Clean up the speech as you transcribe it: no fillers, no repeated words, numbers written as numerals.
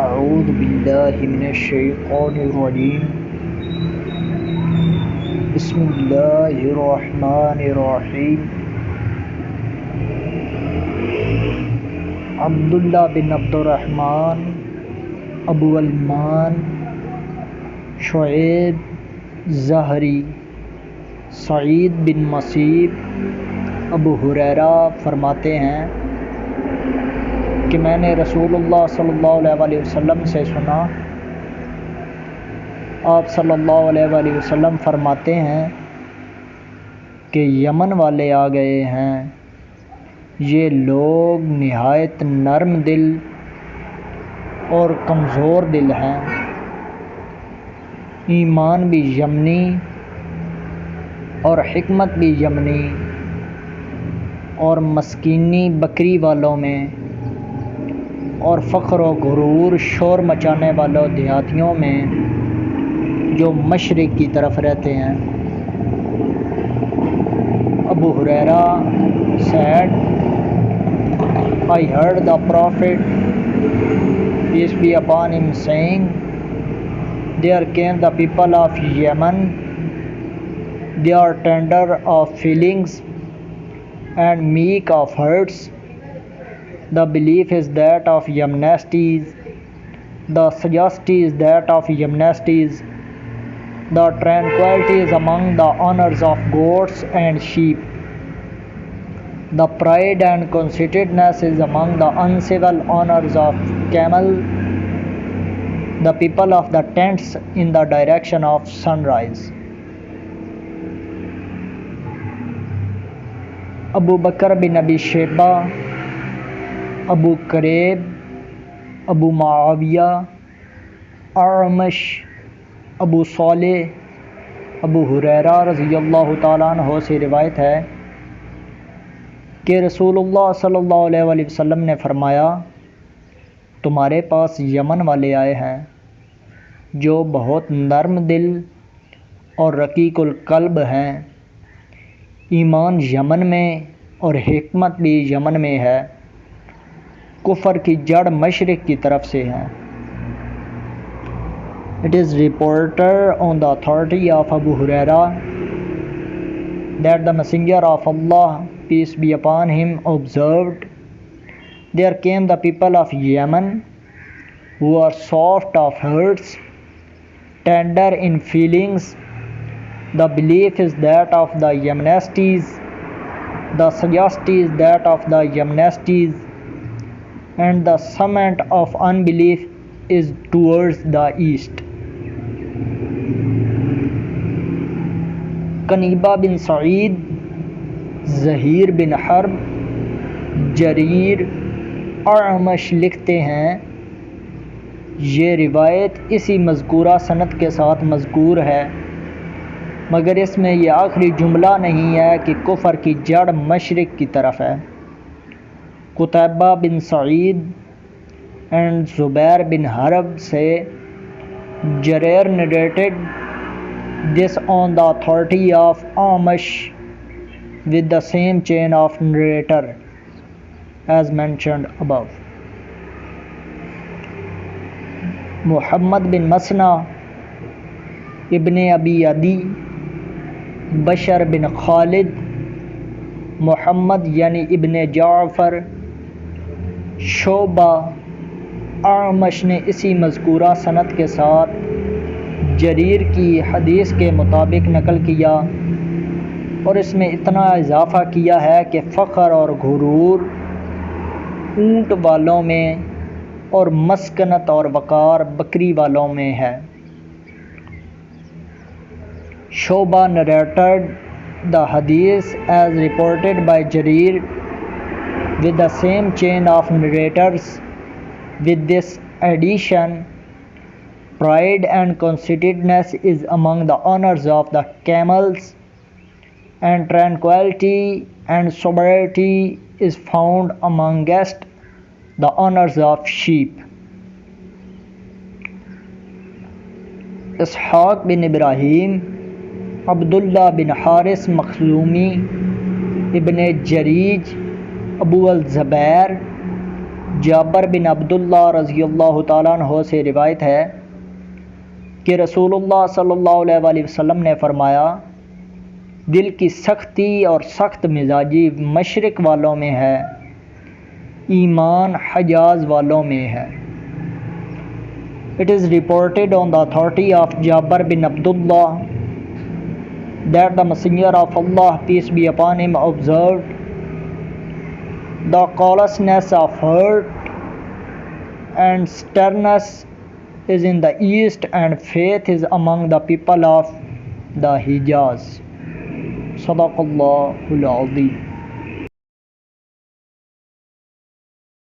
اعوذ باللہ من الشیطان الرجیم بسم اللہ الرحمن الرحیم عبداللہ بن عبد الرحمن ابو المان شعیب زہری سعید بن مسیب ابو ہریرہ فرماتے ہیں کہ میں نے رسول اللہ صلی اللہ علیہ وسلم سے سنا، آپ صلی اللہ علیہ وآلہ وسلم فرماتے ہیں کہ یمن والے آ گئے ہیں، یہ لوگ نہایت نرم دل اور کمزور دل ہیں، ایمان بھی یمنی اور حکمت بھی یمنی، اور مسکینی بکری والوں میں اور فخر و غرور شور مچانے والوں دیہاتیوں میں جو مشرق کی طرف رہتے ہیں۔ ابو ہریرہ said, I heard the Prophet, peace be upon him, saying, there came the people of Yemen, they are tender of feelings and meek of hearts. The belief is that of Yemenis, the sagacity is that of Yemenis, the tranquility is among the owners of goats and sheep, the pride and conceitedness is among the uncivil owners of camel, the people of the tents in the direction of sunrise. ابو بکر بن ابی شیبہ، ابو کریب، ابو معاویہ، اعمش، ابو صالح، ابو ہریرہ رضی اللہ تعالیٰ عنہ سے روایت ہے کہ رسول اللہ صلی اللہ علیہ وآلہ وسلم نے فرمایا، تمہارے پاس یمن والے آئے ہیں جو بہت نرم دل اور رقیق القلب ہیں، ایمان یمن میں اور حکمت بھی یمن میں ہے، کفر کی جڑ مشرق کی طرف سے ہے۔ It is reported on the authority of Abu Hurairah that the Messenger of Allah, peace be upon him, observed, there came the people of Yemen who are soft of hearts, tender in feelings. The belief is that of the Yemenis, the sagacity is that of the Yemenis, and the summit of unbelief is towards the east. کنیبہ بن سعید، زہیر بن حرب، جریر، اعمش لکھتے ہیں، یہ روایت اسی مذکورہ سند کے ساتھ مذکور ہے، مگر اس میں یہ آخری جملہ نہیں ہے کہ کفر کی جڑ مشرق کی طرف ہے۔ قتیبہ بن سعید اینڈ زبیر بن حرب سے جریر narrated this on the authority of Amash with the same chain of narrator as mentioned above. محمد بن مسنہ، ابن ابی عدی، بشر بن خالد، محمد یعنی ابن جعفر، شعبہ، اعمش نے اسی مذکورہ سند کے ساتھ جریر کی حدیث کے مطابق نقل کیا، اور اس میں اتنا اضافہ کیا ہے کہ فخر اور غرور اونٹ والوں میں اور مسکنت اور وقار بکری والوں میں ہے۔ شعبہ narrated the hadith as reported by Jarir with the same chain of narrators with this addition, pride and conceitedness is among the owners of the camels, and tranquility and sobriety is found amongst the owners of sheep. اسحاق بن ابراہیم، عبداللہ بن حارث مخزومی، ابن جریج، ابو الزبیر، جابر بن عبداللہ رضی اللہ تعالیٰ عنہ سے روایت ہے کہ رسول اللہ صلی اللہ علیہ وآلہ وسلم نے فرمایا، دل کی سختی اور سخت مزاجی مشرق والوں میں ہے، ایمان حجاز والوں میں ہے۔ It is reported on the authority of Jabir bin Abdullah that the Messenger of Allah, peace be upon him, observed, the callousness of heart and sternness is in the east, and faith is among the people of the Hijaz. Sadaqallahul Azim.